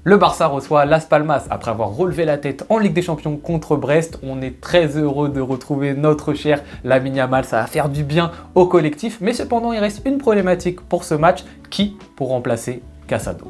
Le Barça reçoit Las Palmas après avoir relevé la tête en Ligue des Champions contre Brest. On est très heureux de retrouver notre cher Lamine Yamal. Ça va faire du bien au collectif. Mais cependant, il reste une problématique pour ce match. Qui pour remplacer Casado?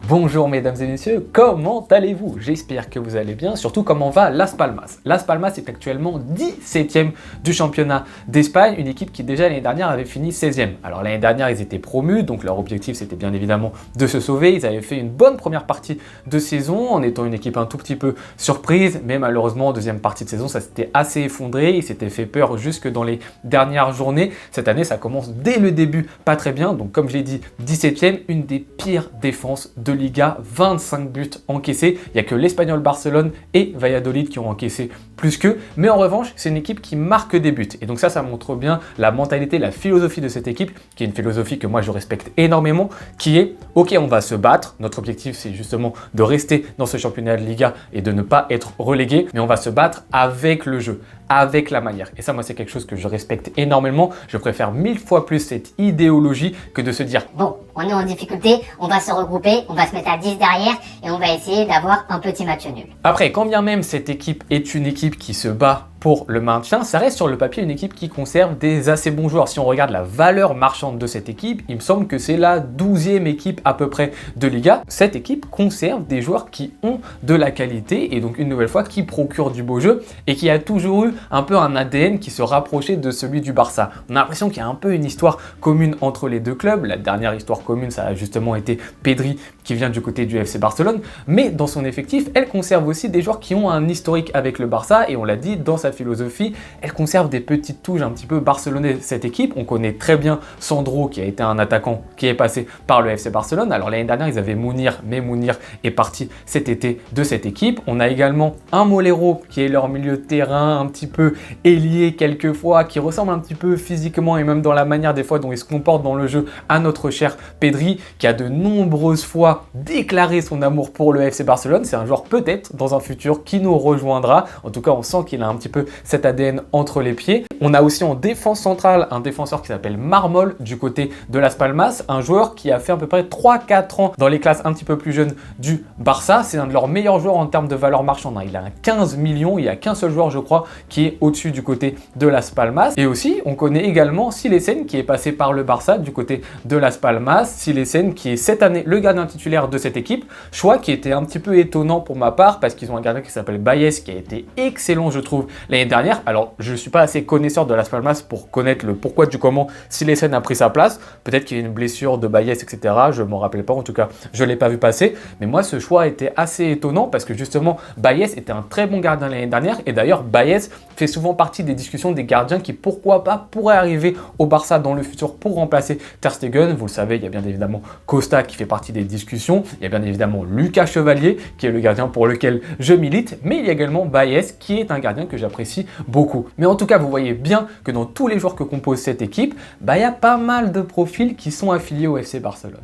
Bonjour mesdames et messieurs, comment allez-vous? J'espère que vous allez bien, surtout comment va Las Palmas. Las Palmas est actuellement 17e du championnat d'Espagne, une équipe qui déjà l'année dernière avait fini 16e. Alors l'année dernière ils étaient promus, donc leur objectif c'était bien évidemment de se sauver. Ils avaient fait une bonne première partie de saison en étant une équipe un tout petit peu surprise, mais malheureusement en deuxième partie de saison ça s'était assez effondré, ils s'étaient fait peur jusque dans les dernières journées. Cette année ça commence dès le début pas très bien, donc comme je l'ai dit 17e, une des pires défenses de Liga, 25 buts encaissés. Il n'y a que l'Espagnol Barcelone et Valladolid qui ont encaissé plus qu'eux. Mais en revanche, c'est une équipe qui marque des buts. Et donc ça montre bien la mentalité, la philosophie de cette équipe, qui est une philosophie que moi je respecte énormément, qui est « Ok, on va se battre. Notre objectif, c'est justement de rester dans ce championnat de Liga et de ne pas être relégué. Mais on va se battre avec le jeu, avec la manière. » Et ça, moi, c'est quelque chose que je respecte énormément. Je préfère 1000 fois plus cette idéologie que de se dire « Bon, on est en difficulté, on va se regrouper, on va se mettre à 10 derrière et on va essayer d'avoir un petit match nul. » Après, quand bien même cette équipe est une équipe qui se bat pour le maintien, ça reste sur le papier une équipe qui conserve des assez bons joueurs. Si on regarde la valeur marchande de cette équipe, il me semble que c'est la 12e équipe à peu près de Liga. Cette équipe conserve des joueurs qui ont de la qualité et donc une nouvelle fois qui procurent du beau jeu et qui a toujours eu un peu un ADN qui se rapprochait de celui du Barça. On a l'impression qu'il y a un peu une histoire commune entre les deux clubs. La dernière histoire commune, ça a justement été Pedri qui vient du côté du FC Barcelone, mais dans son effectif, elle conserve aussi des joueurs qui ont un historique avec le Barça et on l'a dit dans sa philosophie, elle conserve des petites touches un petit peu barcelonaises cette équipe. On connaît très bien Sandro qui a été un attaquant qui est passé par le FC Barcelone. Alors l'année dernière ils avaient Mounir, mais Mounir est parti cet été de cette équipe. On a également un Molero qui est leur milieu de terrain, un petit peu ailier quelquefois, qui ressemble un petit peu physiquement et même dans la manière des fois dont il se comporte dans le jeu à notre cher Pedri, qui a de nombreuses fois déclaré son amour pour le FC Barcelone. C'est un joueur peut-être dans un futur qui nous rejoindra. En tout cas on sent qu'il a un petit peu cet ADN entre les pieds. On a aussi en défense centrale un défenseur qui s'appelle Marmol du côté de Las Palmas, un joueur qui a fait à peu près 3-4 ans dans les classes un petit peu plus jeunes du Barça. C'est un de leurs meilleurs joueurs en termes de valeur marchande. Il a un 15 millions, il n'y a qu'un seul joueur je crois qui est au-dessus du côté de Las Palmas. Et aussi on connaît également Silesen qui est passé par le Barça du côté de Las Palmas. Silesen qui est cette année le gardien titulaire de cette équipe, choix qui était un petit peu étonnant pour ma part parce qu'ils ont un gardien qui s'appelle Baez qui a été excellent je trouve l'année dernière. Alors je ne suis pas assez connaisseur de Las Palmas pour connaître le pourquoi du comment Silesen a pris sa place. Peut-être qu'il y a une blessure de Baez etc. Je ne m'en rappelais pas, en tout cas je ne l'ai pas vu passer. Mais moi ce choix était assez étonnant parce que justement Baez était un très bon gardien l'année dernière et d'ailleurs Baez fait souvent partie des discussions des gardiens qui pourquoi pas pourraient arriver au Barça dans le futur pour remplacer Ter Stegen. Vous le savez, il y a bien évidemment Costa qui fait partie des discussions. Il y a bien évidemment Lucas Chevalier qui est le gardien pour lequel je milite, mais il y a également Baez qui est un gardien que j'apprécie beaucoup. Mais en tout cas, vous voyez bien que dans tous les joueurs que compose cette équipe, il y a pas mal de profils qui sont affiliés au FC Barcelone.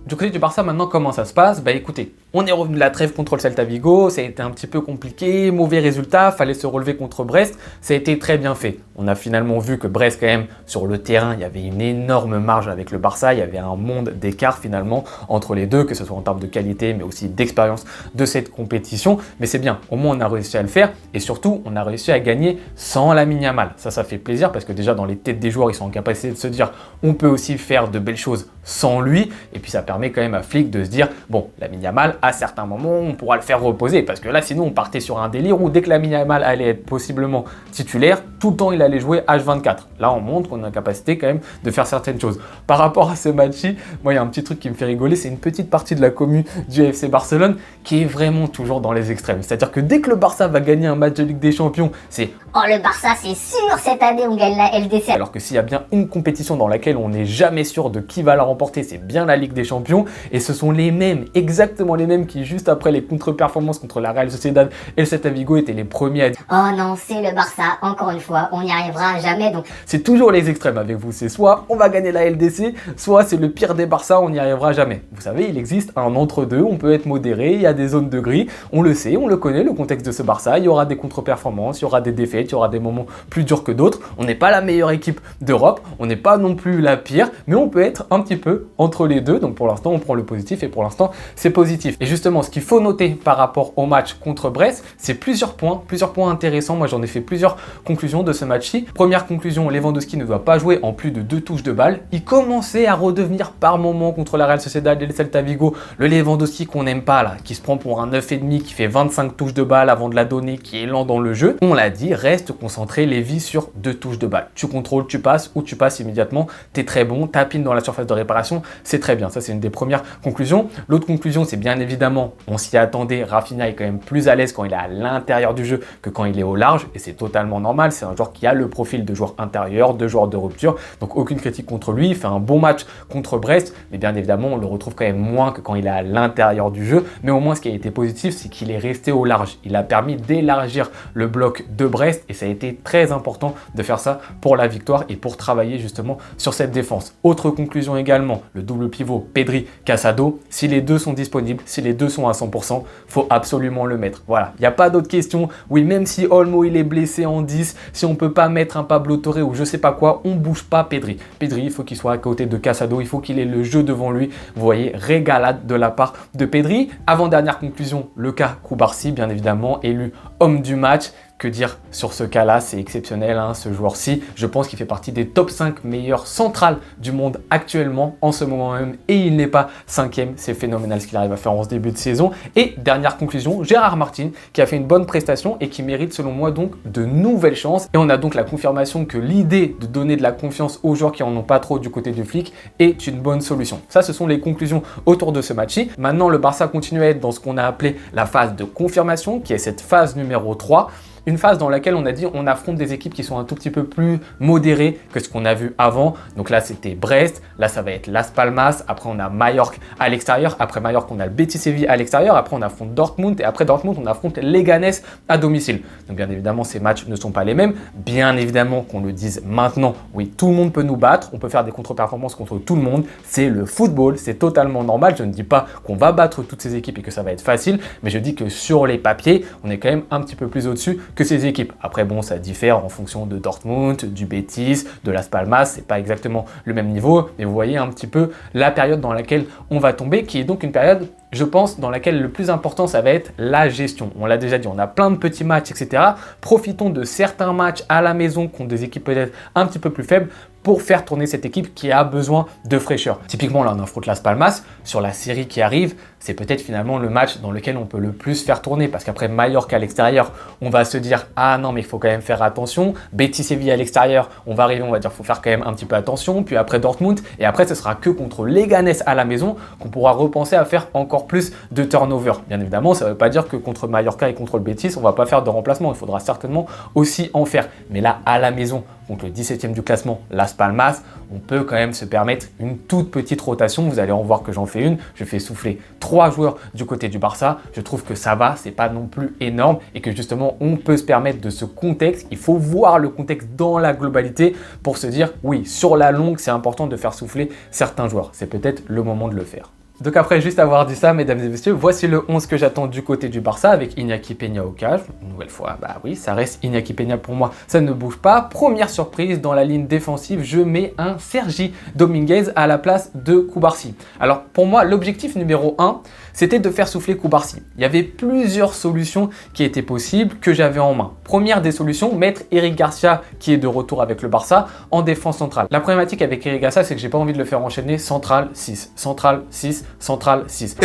Du côté du Barça, maintenant, comment ça se passe? Écoutez, on est revenu de la trêve contre le Celta Vigo, ça a été un petit peu compliqué, mauvais résultat, fallait se relever contre Brest, ça a été très bien fait. On a finalement vu que Brest, quand même, sur le terrain, il y avait une énorme marge avec le Barça, il y avait un monde d'écart finalement entre les deux, que ce soit en termes de qualité, mais aussi d'expérience de cette compétition. Mais c'est bien, au moins on a réussi à le faire, et surtout, on a réussi à gagner sans Lamine Yamal. Ça fait plaisir, parce que déjà, dans les têtes des joueurs, ils sont en capacité de se dire, on peut aussi faire de belles choses sans lui, et puis ça permet quand même à Flick de se dire, bon, Lamine Yamal, à certains moments, on pourra le faire reposer, parce que là, sinon, on partait sur un délire où dès que Lamine Yamal allait être possiblement titulaire, tout le temps, il allait jouer H24. Là, on montre qu'on a la capacité quand même de faire certaines choses. Par rapport à ce match-ci, moi, il y a un petit truc qui me fait rigoler, c'est une petite partie de la commu du FC Barcelone qui est vraiment toujours dans les extrêmes. C'est-à-dire que dès que le Barça va gagner un match de Ligue des Champions, c'est « Oh, le Barça, c'est sûr, cette année, on gagne la LDC !» Alors que s'il y a bien une compétition dans laquelle on n'est jamais sûr de qui va la remporter, c'est bien la Ligue des Champions. Et ce sont les mêmes, exactement les mêmes mêmes qui, juste après les contre-performances contre la Real Sociedad et le Celta Vigo, étaient les premiers à dire « Oh non, c'est le Barça, encore une fois, on n'y arrivera jamais. » Donc c'est toujours les extrêmes avec vous, c'est soit on va gagner la LDC, soit c'est le pire des Barça, on n'y arrivera jamais. Vous savez, il existe un entre-deux, on peut être modéré, il y a des zones de gris, on le sait, on le connaît, le contexte de ce Barça, il y aura des contre-performances, il y aura des défaites, il y aura des moments plus durs que d'autres. On n'est pas la meilleure équipe d'Europe, on n'est pas non plus la pire, mais on peut être un petit peu entre les deux. Donc pour l'instant, on prend le positif et pour l'instant, c'est positif. Et justement, ce qu'il faut noter par rapport au match contre Brest, c'est plusieurs points intéressants. Moi, j'en ai fait plusieurs conclusions de ce match-ci. Première conclusion, Lewandowski ne doit pas jouer en plus de 2 touches de balle. Il commençait à redevenir par moment contre la Real Sociedad et le Celta Vigo le Lewandowski qu'on n'aime pas là, qui se prend pour un 9,5, qui fait 25 touches de balle avant de la donner, qui est lent dans le jeu. On l'a dit, reste concentré, Lévy, sur 2 touches de balle. Tu contrôles, tu passes ou tu passes immédiatement. T'es très bon, tapines dans la surface de réparation, c'est très bien. Ça, c'est une des premières conclusions. L'autre conclusion, c'est bien évidemment, on s'y attendait, Rafinha est quand même plus à l'aise quand il est à l'intérieur du jeu que quand il est au large, et c'est totalement normal. C'est un joueur qui a le profil de joueur intérieur, de joueur de rupture, donc aucune critique contre lui. Il fait un bon match contre Brest, mais bien évidemment, on le retrouve quand même moins que quand il est à l'intérieur du jeu. Mais au moins, ce qui a été positif, c'est qu'il est resté au large. Il a permis d'élargir le bloc de Brest, et ça a été très important de faire ça pour la victoire et pour travailler justement sur cette défense. Autre conclusion également, le double pivot Pedri-Casado, si les deux sont disponibles, si les deux sont à 100%, faut absolument le mettre. Voilà, il n'y a pas d'autre question. Oui, même si Olmo il est blessé en 10, si on peut pas mettre un Pablo Torre ou je sais pas quoi, on bouge pas Pedri. Pedri, il faut qu'il soit à côté de Casado, il faut qu'il ait le jeu devant lui. Vous voyez, régalade de la part de Pedri. Avant-dernière conclusion, le cas Koubarsi, bien évidemment, élu homme du match. Que dire sur ce cas-là, c'est exceptionnel, hein, ce joueur-ci. Je pense qu'il fait partie des top 5 meilleurs centrales du monde actuellement, en ce moment même, et il n'est pas 5e. C'est phénoménal ce qu'il arrive à faire en ce début de saison. Et dernière conclusion, Gérard Martin, qui a fait une bonne prestation et qui mérite selon moi donc de nouvelles chances. Et on a donc la confirmation que l'idée de donner de la confiance aux joueurs qui en ont pas trop du côté du flic est une bonne solution. Ça, ce sont les conclusions autour de ce match-ci. Maintenant, le Barça continue à être dans ce qu'on a appelé la phase de confirmation, qui est cette phase numéro 3. Une phase dans laquelle on a dit on affronte des équipes qui sont un tout petit peu plus modérées que ce qu'on a vu avant. Donc là, c'était Brest. Là, ça va être Las Palmas. Après, on a Majorque à l'extérieur. Après Majorque, on a le Betis Séville à l'extérieur. Après, on affronte Dortmund. Et après Dortmund, on affronte Leganés à domicile. Donc bien évidemment, ces matchs ne sont pas les mêmes. Bien évidemment, qu'on le dise maintenant, oui, tout le monde peut nous battre. On peut faire des contre-performances contre tout le monde. C'est le football. C'est totalement normal. Je ne dis pas qu'on va battre toutes ces équipes et que ça va être facile. Mais je dis que sur les papiers, on est quand même un petit peu plus au-dessus que ces équipes. Après, bon, ça diffère en fonction de Dortmund, du Betis, de Las Palmas. C'est pas exactement le même niveau, mais vous voyez un petit peu la période dans laquelle on va tomber, qui est donc une période, je pense, dans laquelle le plus important, ça va être la gestion. On l'a déjà dit, on a plein de petits matchs, etc. Profitons de certains matchs à la maison contre des équipes peut-être un petit peu plus faibles pour faire tourner cette équipe qui a besoin de fraîcheur. Typiquement, là, on affronte Las Palmas. Sur la série qui arrive, c'est peut-être finalement le match dans lequel on peut le plus faire tourner, parce qu'après Majorque à l'extérieur, on va se dire « Ah non, mais il faut quand même faire attention ». Betis Séville à l'extérieur, on va arriver, on va dire « Faut faire quand même un petit peu attention ». Puis après Dortmund, et après, ce sera que contre Leganés à la maison qu'on pourra repenser à faire encore plus de turnover. Bien évidemment, ça ne veut pas dire que contre Mallorca et contre le Betis, on ne va pas faire de remplacement. Il faudra certainement aussi en faire. Mais là, à la maison, contre le 17e du classement, Las Palmas, on peut quand même se permettre une toute petite rotation. Vous allez en voir que j'en fais une. Je fais souffler 3 joueurs du côté du Barça. Je trouve que ça va, c'est pas non plus énorme et que justement, on peut se permettre de ce contexte. Il faut voir le contexte dans la globalité pour se dire, oui, sur la longue, c'est important de faire souffler certains joueurs. C'est peut-être le moment de le faire. Donc après juste avoir dit ça, mesdames et messieurs, voici le 11 que j'attends du côté du Barça avec Iñaki Peña au cage. Une nouvelle fois, bah oui, ça reste Iñaki Peña pour moi, ça ne bouge pas. Première surprise, dans la ligne défensive, je mets un Sergi Dominguez à la place de Koubarsi. Alors pour moi, l'objectif numéro 1, c'était de faire souffler Koubarsi. Il y avait plusieurs solutions qui étaient possibles, que j'avais en main. Première des solutions, mettre Eric Garcia, qui est de retour avec le Barça, en défense centrale. La problématique avec Eric Garcia, c'est que j'ai pas envie de le faire enchaîner central 6, central 6, central 6.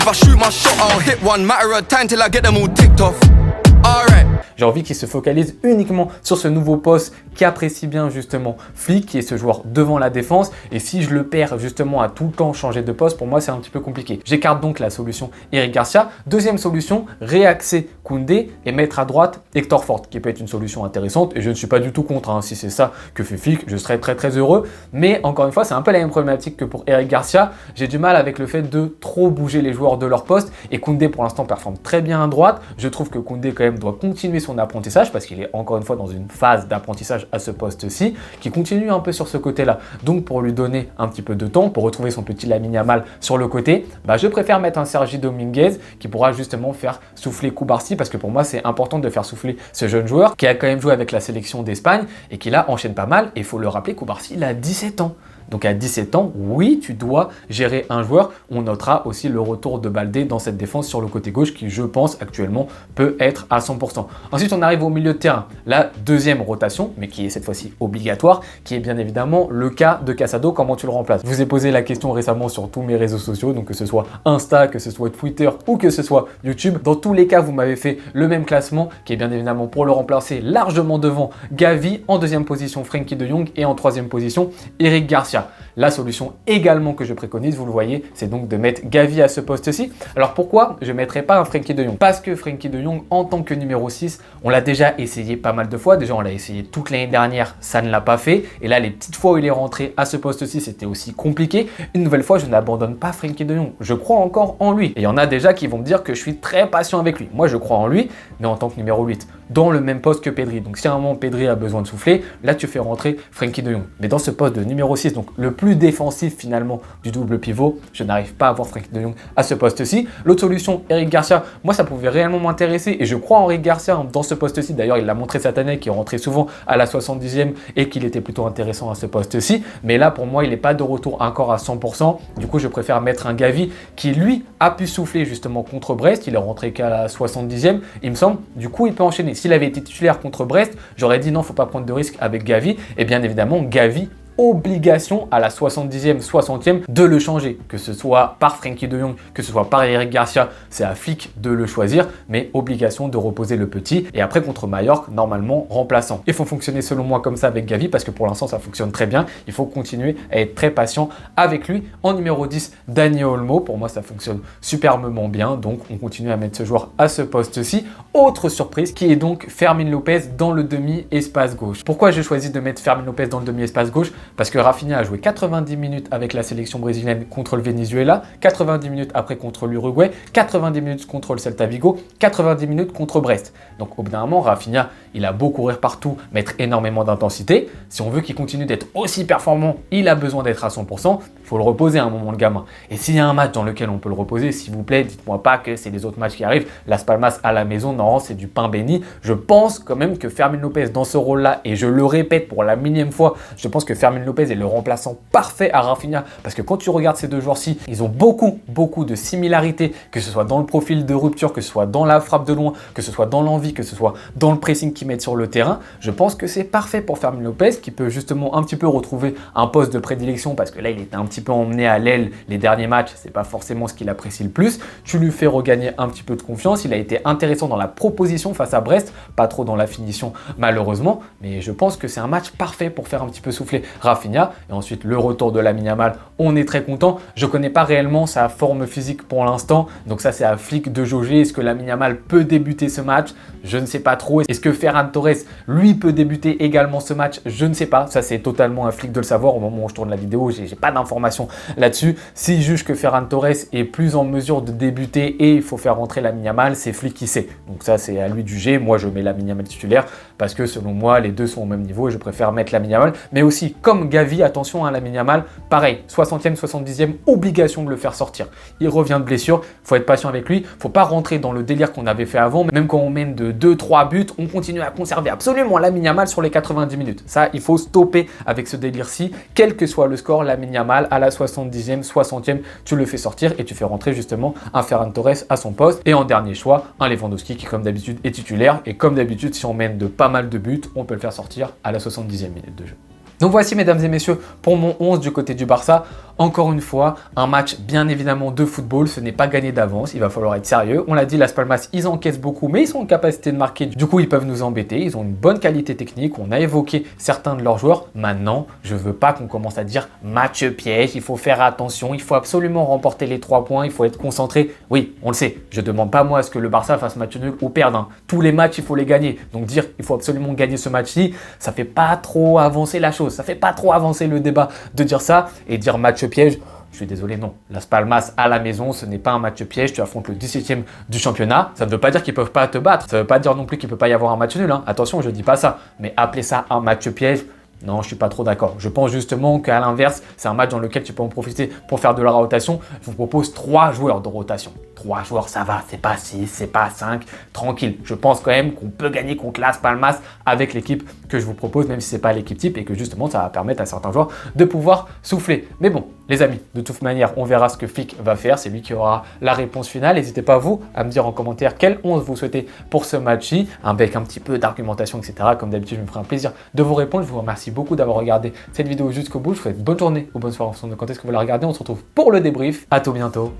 J'ai envie qu'il se focalise uniquement sur ce nouveau poste qui apprécie bien justement Flick, qui est ce joueur devant la défense. Et si je le perds justement à tout le temps changer de poste, pour moi c'est un petit peu compliqué. J'écarte donc la solution Eric Garcia. Deuxième solution, réaxer Koundé et mettre à droite Hector Ford, qui peut être une solution intéressante. Et je ne suis pas du tout contre, hein. Si c'est ça que fait Flick, je serais très heureux. Mais encore une fois, c'est un peu la même problématique que pour Eric Garcia. J'ai du mal avec le fait de trop bouger les joueurs de leur poste. Et Koundé pour l'instant performe très bien à droite. Je trouve que Koundé quand même doit continuer son apprentissage parce qu'il est encore une fois dans une phase d'apprentissage à ce poste-ci, qui continue un peu sur ce côté-là. Donc pour lui donner un petit peu de temps, pour retrouver son petit Lamine Yamal sur le côté, je préfère mettre un Sergi Dominguez qui pourra justement faire souffler Cubarsí, parce que pour moi c'est important de faire souffler ce jeune joueur qui a quand même joué avec la sélection d'Espagne et qui là enchaîne pas mal. Et il faut le rappeler, Cubarsí il a 17 ans. Donc à 17 ans, oui, tu dois gérer un joueur. On notera aussi le retour de Baldé dans cette défense sur le côté gauche qui, je pense, actuellement peut être à 100%. Ensuite, on arrive au milieu de terrain. La deuxième rotation, mais qui est cette fois-ci obligatoire, qui est bien évidemment le cas de Casado. Comment tu le remplaces? Je vous ai posé la question récemment sur tous mes réseaux sociaux, donc que ce soit Insta, que ce soit Twitter ou que ce soit YouTube. Dans tous les cas, vous m'avez fait le même classement, qui est bien évidemment pour le remplacer largement devant Gavi, en deuxième position Frenkie de Jong et en troisième position Eric Garcia. La solution également que je préconise, vous le voyez, c'est donc de mettre Gavi à ce poste-ci. Alors pourquoi je ne mettrais pas un Frenkie de Jong? Parce que Frenkie de Jong, en tant que numéro 6, on l'a déjà essayé pas mal de fois. Déjà, on l'a essayé toute l'année dernière, ça ne l'a pas fait. Et là, les petites fois où il est rentré à ce poste-ci, c'était aussi compliqué. Une nouvelle fois, je n'abandonne pas Frenkie de Jong. Je crois encore en lui. Et il y en a déjà qui vont me dire que je suis très patient avec lui. Moi, je crois en lui, mais en tant que numéro 8, dans le même poste que Pedri. Donc si à un moment Pedri a besoin de souffler, là tu fais rentrer Frenkie de Jong. Mais dans ce poste de numéro 6, donc le plus défensif finalement du double pivot, je n'arrive pas à voir Frenkie de Jong à ce poste-ci. L'autre solution, Eric Garcia, moi ça pouvait réellement m'intéresser et je crois en Eric Garcia dans ce poste-ci. D'ailleurs, il l'a montré cette année qu'il rentrait souvent à la 70e et qu'il était plutôt intéressant à ce poste-ci. Mais là, pour moi, il n'est pas de retour encore à 100%. Du coup, je préfère mettre un Gavi qui, lui, a pu souffler justement contre Brest. Il est rentré qu'à la 70e, il me semble. Du coup, il peut enchaîner. S'il avait été titulaire contre Brest, j'aurais dit non, faut pas prendre de risque avec Gavi. Et bien évidemment, Gavi, obligation à la 70e, 60e de le changer, que ce soit par Frenkie de Jong, que ce soit par Eric Garcia, c'est à Flick de le choisir, mais obligation de reposer le petit. Et après contre Mallorca, normalement remplaçant. Il faut fonctionner selon moi comme ça avec Gavi parce que pour l'instant ça fonctionne très bien. Il faut continuer à être très patient avec lui. En numéro 10, Dani Olmo, pour moi ça fonctionne superbement bien, donc on continue à mettre ce joueur à ce poste-ci. Autre surprise qui est donc Fermin Lopez dans le demi-espace gauche. Pourquoi j'ai choisi de mettre Fermin Lopez dans le demi-espace gauche? Parce que Rafinha a joué 90 minutes avec la sélection brésilienne contre le Venezuela, 90 minutes après contre l'Uruguay, 90 minutes contre le Celta Vigo, 90 minutes contre Brest. Donc au bout d'un moment, Rafinha, il a beau courir partout, mettre énormément d'intensité. Si on veut qu'il continue d'être aussi performant, il a besoin d'être à 100%. Il faut le reposer à un moment, le gamin. Et s'il y a un match dans lequel on peut le reposer, s'il vous plaît, dites-moi pas que c'est les autres matchs qui arrivent. Las Palmas à la maison, non, c'est du pain béni. Je pense quand même que Fermin Lopez dans ce rôle-là, et je le répète pour la millième fois, je pense que Fermin Lopez est le remplaçant parfait à Rafinha parce que quand tu regardes ces deux joueurs-ci, ils ont beaucoup de similarités, que ce soit dans le profil de rupture, que ce soit dans la frappe de loin, que ce soit dans l'envie, que ce soit dans le pressing qu'ils mettent sur le terrain. Je pense que c'est parfait pour Fermin Lopez qui peut justement un petit peu retrouver un poste de prédilection parce que là, il était un petit peu emmené à l'aile les derniers matchs, c'est pas forcément ce qu'il apprécie le plus. Tu lui fais regagner un petit peu de confiance, il a été intéressant dans la proposition face à Brest, pas trop dans la finition malheureusement, mais je pense que c'est un match parfait pour faire un petit peu souffler Rafinha. Et ensuite le retour de Lamine Yamal, on est très content. Je connais pas réellement sa forme physique pour l'instant, donc ça c'est à Flick de jauger. Est-ce que Lamine Yamal peut débuter ce match? Je ne sais pas trop. Est-ce que Ferran Torres lui peut débuter également ce match? Je ne sais pas, ça c'est totalement à Flick de le savoir. Au moment où je tourne la vidéo, j'ai pas d'informations là-dessus. S'il juge que Ferran Torres est plus en mesure de débuter et il faut faire rentrer Lamine Yamal, c'est Flick qui sait. Donc ça c'est à lui de juger. Moi je mets Lamine Yamal titulaire parce que selon moi les deux sont au même niveau et je préfère mettre Lamine Yamal. Mais aussi comme Gavi, attention à Lamine Yamal, pareil, 60e, 70e, obligation de le faire sortir. Il revient de blessure, faut être patient avec lui, faut pas rentrer dans le délire qu'on avait fait avant. Même quand on mène de 2-3 buts, on continue à conserver absolument Lamine Yamal sur les 90 minutes. Ça, il faut stopper avec ce délire-ci. Quel que soit le score, Lamine Yamal à la 70e, 60e, tu le fais sortir et tu fais rentrer justement un Ferran Torres à son poste. Et en dernier choix, un Lewandowski qui comme d'habitude est titulaire. Et comme d'habitude, si on mène de pas mal de buts, on peut le faire sortir à la 70e minute de jeu. Donc voici mesdames et messieurs pour mon 11 du côté du Barça. Encore une fois, un match bien évidemment de football, ce n'est pas gagné d'avance, il va falloir être sérieux. On l'a dit, Las Palmas, ils encaissent beaucoup, mais ils sont en capacité de marquer. Du coup, ils peuvent nous embêter, ils ont une bonne qualité technique, on a évoqué certains de leurs joueurs. Maintenant, je veux pas qu'on commence à dire match piège, il faut faire attention, il faut absolument remporter les 3 points, il faut être concentré. Oui, on le sait, je demande pas moi à ce que le Barça fasse match nul ou perde. Hein. Tous les matchs, il faut les gagner. Donc dire il faut absolument gagner ce match-ci, ça fait pas trop avancer la chose, ça fait pas trop avancer le débat de dire ça et dire match piège. Je suis désolé, non. Las Palmas à la maison, ce n'est pas un match piège. Tu affrontes le 17e du championnat. Ça ne veut pas dire qu'ils ne peuvent pas te battre. Ça ne veut pas dire non plus qu'il ne peut pas y avoir un match nul. Hein. Attention, je ne dis pas ça. Mais appeler ça un match piège, non, je ne suis pas trop d'accord. Je pense justement qu'à l'inverse, c'est un match dans lequel tu peux en profiter pour faire de la rotation. Je vous propose 3 joueurs de rotation. 3 joueurs, ça va. C'est pas 6, c'est pas 5. Tranquille. Je pense quand même qu'on peut gagner contre Las Palmas avec l'équipe que je vous propose, même si ce n'est pas l'équipe type et que justement, ça va permettre à certains joueurs de pouvoir souffler. Mais bon, les amis, de toute manière, on verra ce que Flick va faire. C'est lui qui aura la réponse finale. N'hésitez pas, vous, à me dire en commentaire quelle 11 vous souhaitez pour ce match-ci. Avec un petit peu d'argumentation, etc. Comme d'habitude, je me ferai un plaisir de vous répondre. Je vous remercie beaucoup d'avoir regardé cette vidéo jusqu'au bout. Je vous souhaite bonne journée ou bonne soirée en fonction de quand est-ce que vous la regardez. On se retrouve pour le débrief. À tout bientôt.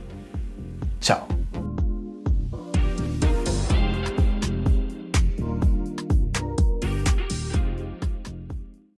Ciao.